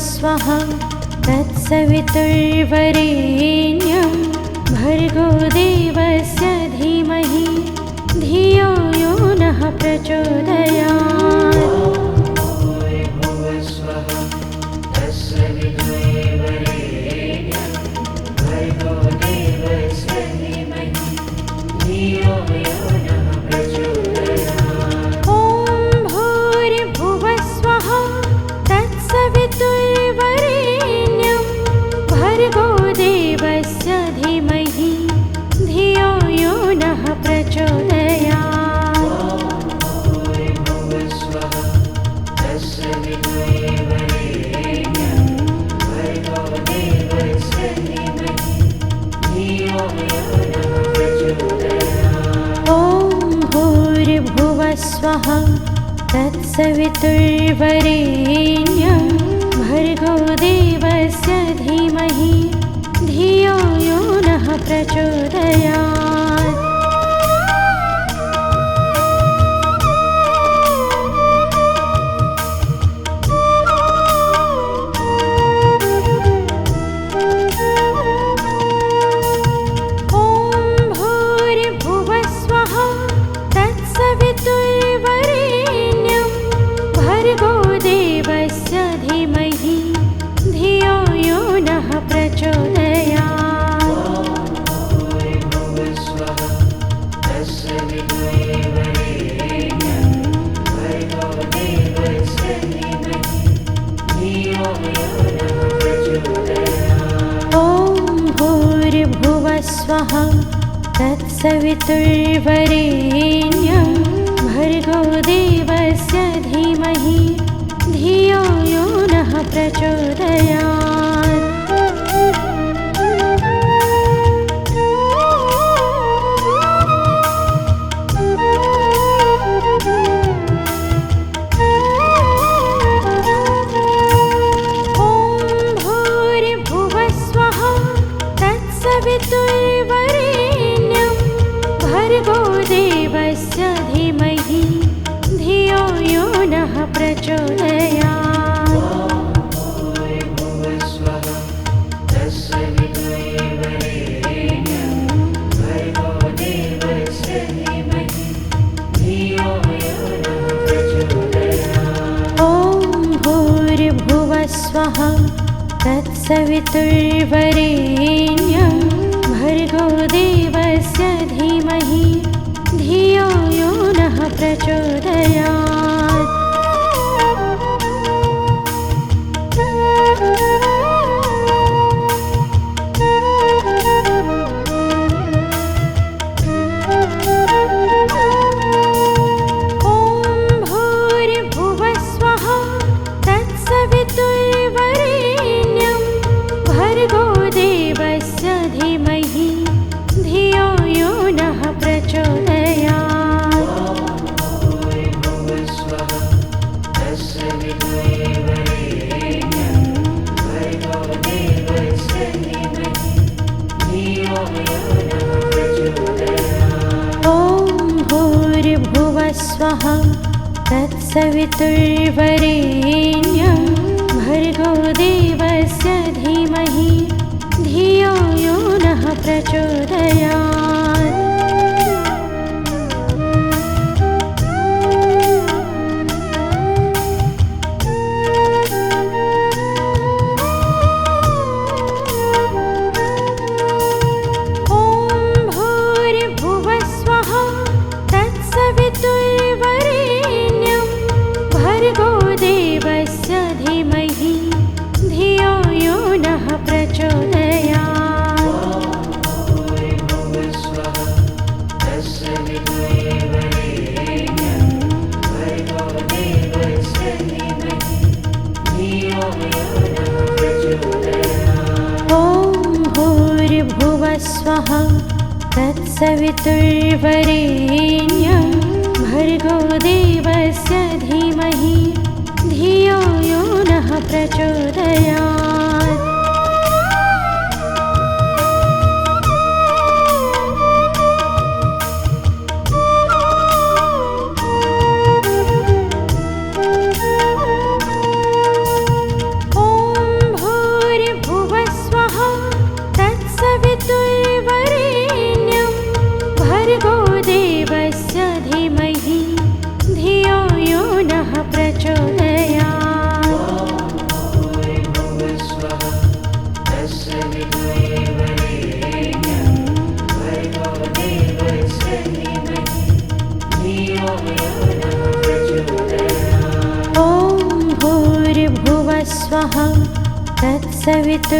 स्वः तत्सवितुर्वरेण्यं भर्गो देवस्य धीमहि धियो यो नः प्रचोदयात्। स्वः तत्सवितुर्वरेण्यं भर्गो देवस्य धीमहि धियो यो नः प्रचोदयात्। स्वः तत्सवितुर्वरेण्यं भर्गो देवस्य धीमहि धियो यो नः प्रचोदयात्। स्वः तत्सवितुर्वरेण्यं भर्गो देवस्य धीमहि धियो यो नः प्रचोदयात्। स्वः तत्सवितुर्वरेण्यं भर्गो देवस्य धीमहि धियो यो नः प्रचोदयात्। स्वः तत्सवितुर्वरेण्यं भर्गो देवस्य धीमहि धियो यो नः प्रचोदयात्। ॐ भुवस्वः तत्सवितुर्वरेण्यं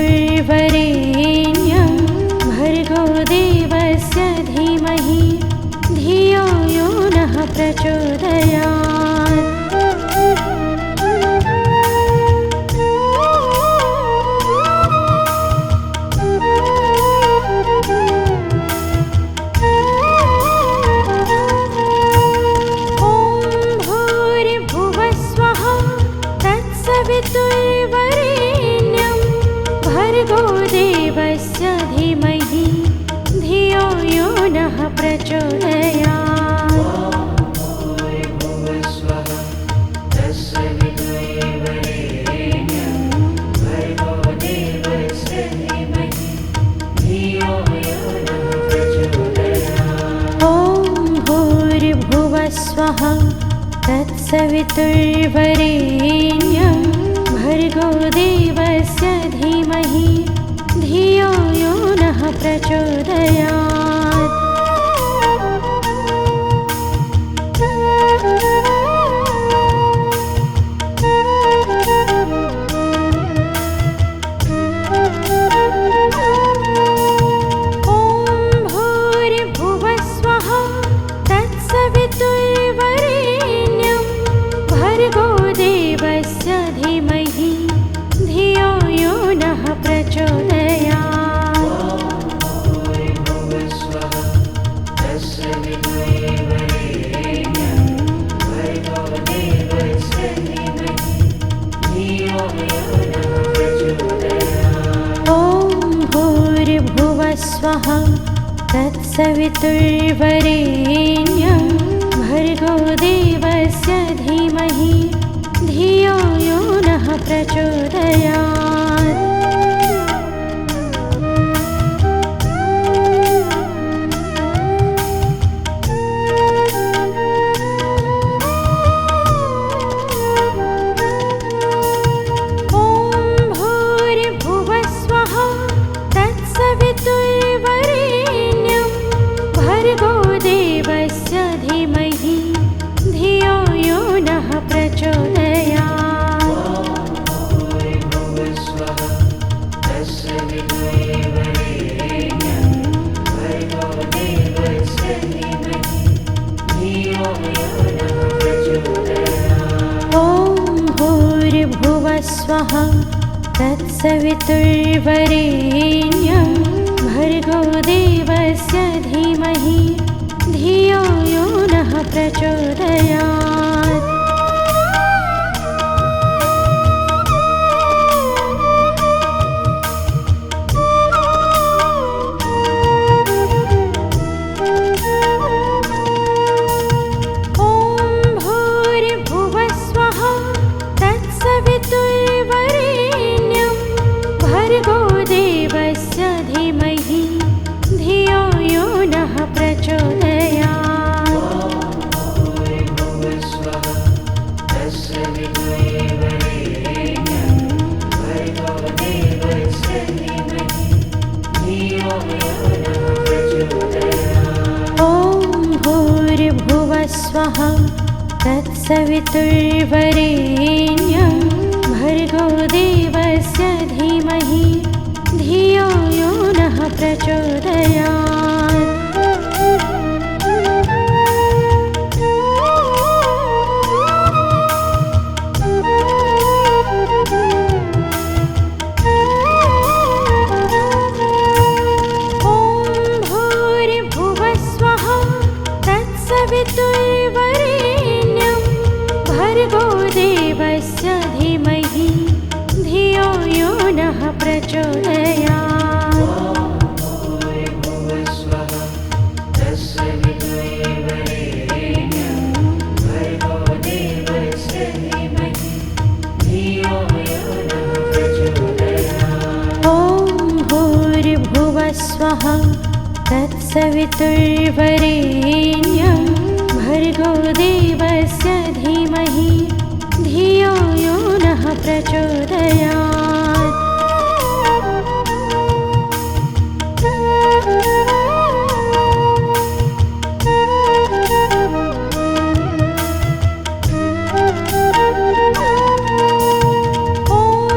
भर्गो देवस्य धीमहि धियो यो नः प्रचोदयात्। सवितुर्वरेण्यं भर्गो देवस्य धीमहि धियो यो नः प्रचोदयात्। ॐ भूर्भुवः स्वः तत्सवितुर्वरेण्यं भर्गो देवस्य धीमहि धियो यो नः प्रचोदयात्। ॐ भूर्भुवः स्वः तत्सवितुर्वरेण्यं भर्गो देवस्य धीमहि धियो यो नः प्रचोदयात्। ॐ भूर्भुवः स्वः तत्सवितुर्वरेण्यं भर्गो देवस्य धीमहि धियो यो नः प्रचोदयात्। ॐ भूर्भुवः स्वः तत्सवितुर्वरेण्यं भर्गो देवस्य धीमहि धियो यो नः प्रचोदयात्। ॐ भूर्भुवः स्वः तत्सवितुर्वरेण्यं भर्गो देवस्य धीमहि धियो यो नः प्रचोदयात्। ॐ भूर्भुवः स्वः तत्सवितुर्वरेण्यं भर्गो देवस्य धीमहि धियो यो नः प्रचोदयात्। ॐ भूर्भुवः स्वः तत्सवितुर्वरेण्यं भर्गो देवस्य धीमहि धियो यो नः प्रचोदयात्। ॐ भूर्भुवः स्वः तत्सवितुर्वरेण्यं भर्गो देवस्य धीमहि धियो यो नः प्रचोदयात्। ॐ भूर्भुवः स्वः तत्सवितुर्वरेण्यं भर्गो देवस्य धीमहि धियो यो नः प्रचोदयात्। ॐ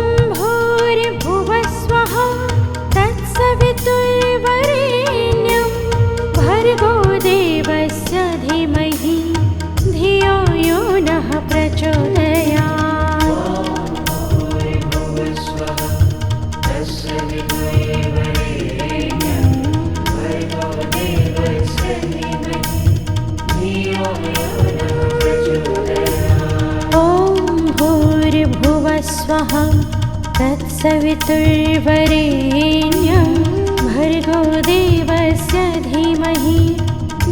स्वः तत्सवितुर्वरेण्यं भर्गो देवस्य धीमहि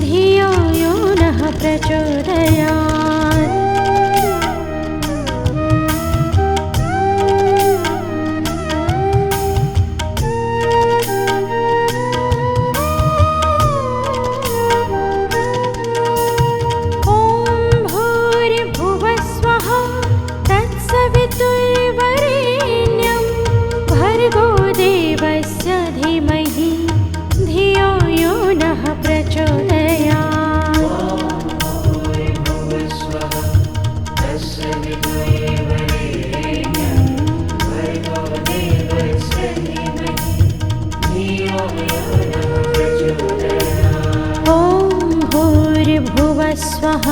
धियो यो नः प्रचोदयात्। स्वः तत्सवितुर्वरेण्यं भर्गो देवस्य धीमहि धियो यो नः प्रचोदयात्। स्वः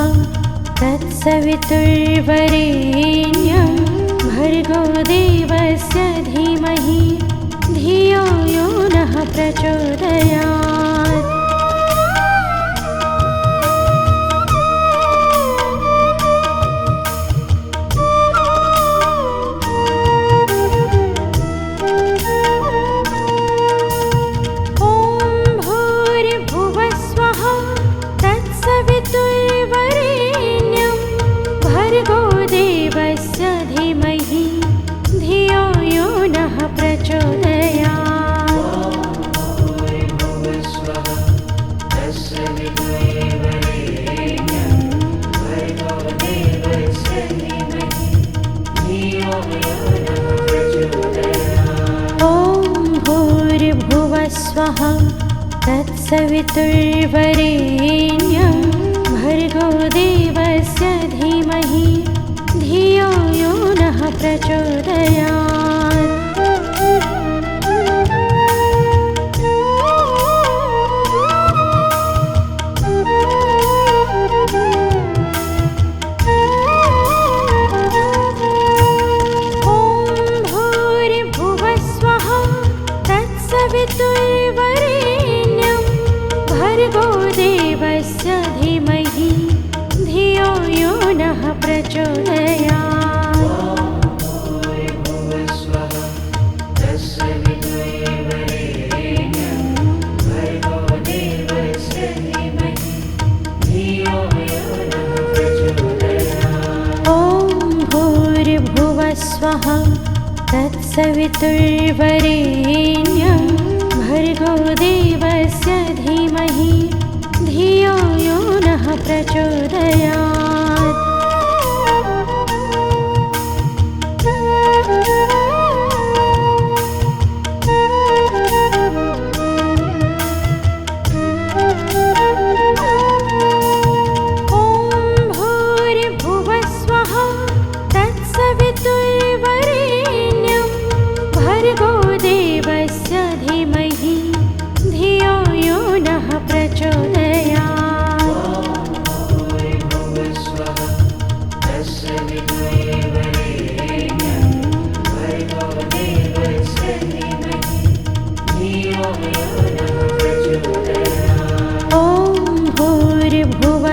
तत्सवितुर्वरेण्यं भर्गो देवस्य धीमहि धियो यो नः प्रचोदयात्। धीमहि धियो यो नः प्रचोदयात्। ॐ भूर्भुवः स्वः तत्सवितुर्वरेण्यं भर्गो देवस्य धीमहि धियो यो नः प्रचोदयात्।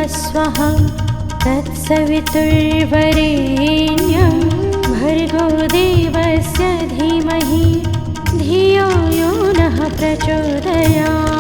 स्वः तत्सवितुर्वरेण्यं भर्गो देवस्य धीमहि धियो यो नः प्रचोदयात्।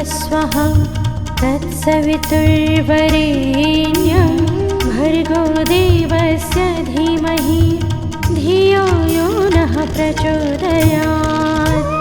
स्वः तत्सवितुर्वरेण्यं भर्गो देवस्य धीमहि धियो यो नः प्रचोदयात्।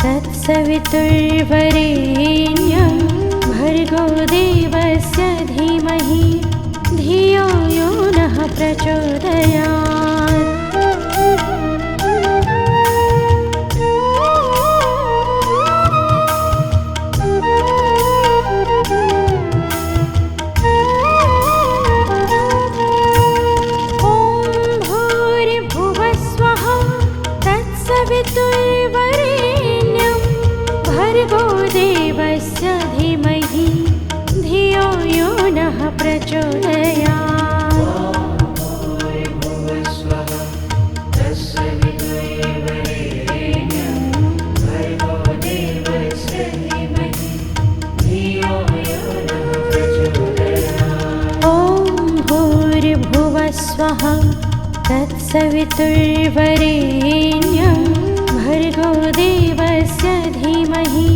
तत्सवितुर्वरेण्यं भर्गो देवस्य धीमहि धियो यो नः प्रचोदयात्। तत्सवितुर्वरेण्यं भर्गो देवस्य धीमहि धियो यो नः प्रचोदयात्। ॐ भूर्भुवः स्वः तत्सवितुर्वरेण्यं भर्गो देवस्य धीमहि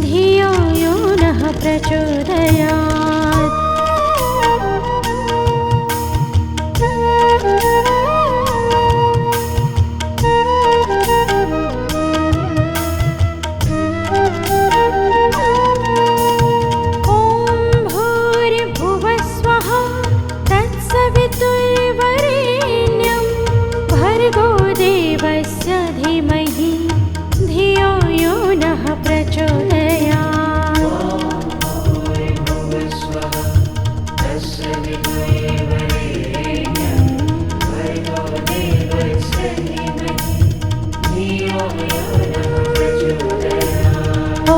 धियो यो नः प्रचोदयात्। ॐ भूर्भुवः स्वः तत्सवितुर्वरेण्यं भर्गो देवस्य धीमहि धियो यो नः प्रचोदयात्। ॐ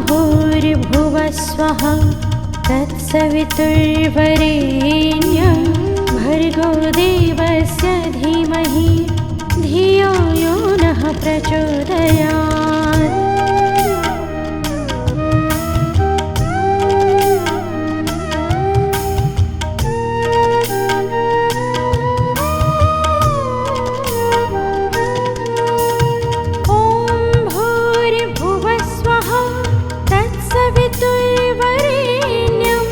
भूर्भुवः स्वः तत्सवितुर्वरेण्यं भर्गो देवस्य धीमहि धियो यो नः प्रचोदयात्। ॐ भूर्भुवः स्वः तत्सवितुर्वरेण्यं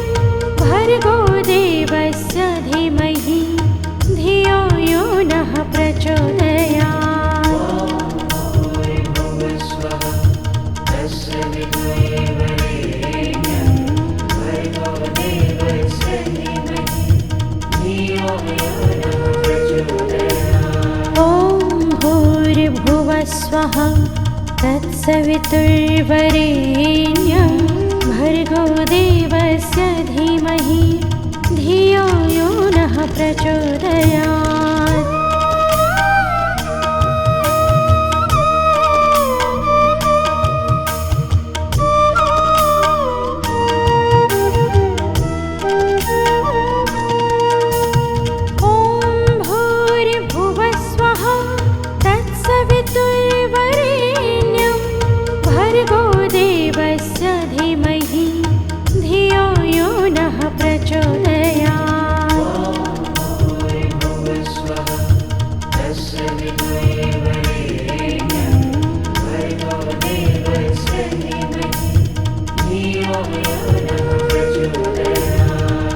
भर्गो देवस्य धीमहि धियो यो नः प्रचोदयात्। ॐ भूर्भुवः स्वः तत्सवितुर्वरेण्यं भर्गो देवस्य धीमहि धियो यो नः प्रचोदयात्। ॐ भूर्भुवः स्वः तत्सवितुर्वरेण्यं भर्गो देवस्य धीमहि धियो यो नः प्रचोदयात्।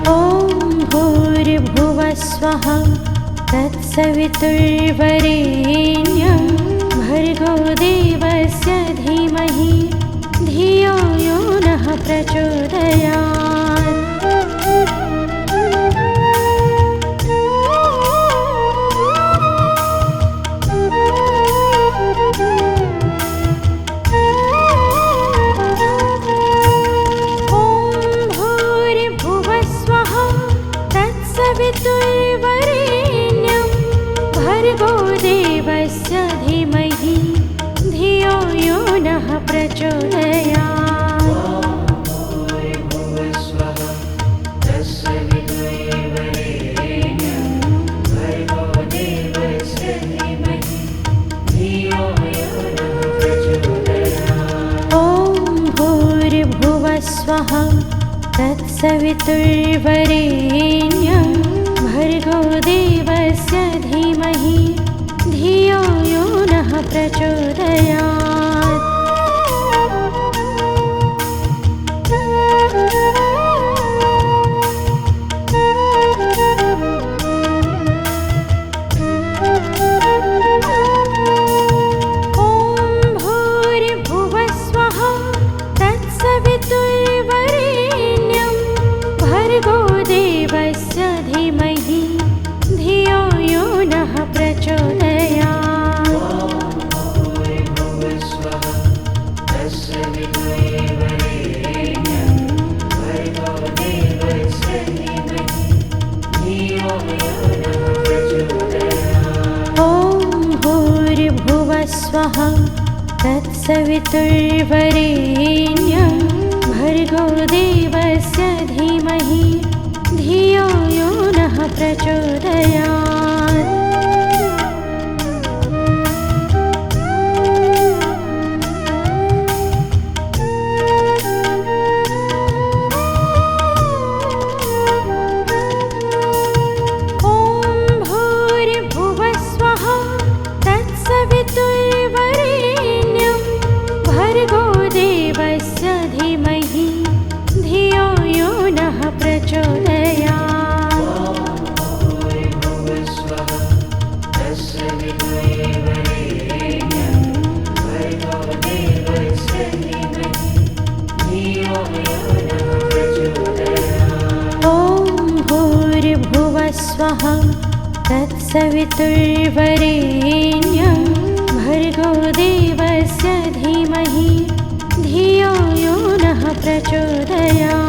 ॐ भूर्भुवः स्वः तत्सवितुर्वरेण्यं भर्गो देवस्य धीमहि धियो यो नः प्रचोदयात्। ॐ भूर्भुवः स्वः तत्सवितुर्वरेण्यं भर्गो देवस्य धीमहि धियो यो नः प्रचोदयात्। ॐ भूर्भुवः स्वः तत्सवितुर्वरेण्यं भर्गो देवस्य धीमहि धियो यो नः प्रचोदयात्। ॐ स्वः तत्सवितुर्वरेण्यं भर्गो देवस्य धीमहि धियो यो नः प्रचोदयात्। स्वः तत्सवितुर्वरेण्यं भर्गो देवस्य धीमहि धियो यो नः प्रचोदयात्।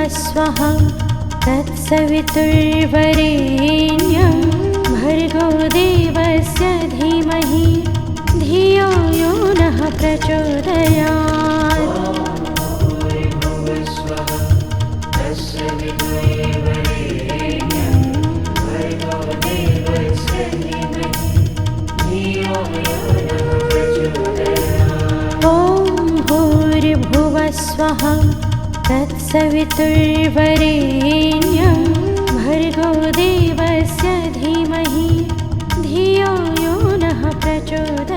स्वः तत्सवितुर्वरेण्यं भर्गो देवस्य धीमहि धियो यो नः प्रचोदयात्। ॐ भूर्भुवः स्वः तत्सवितुर्वरेण्यं भर्गो देवस्य धीमहि धियो यो नः प्रचोदयात्।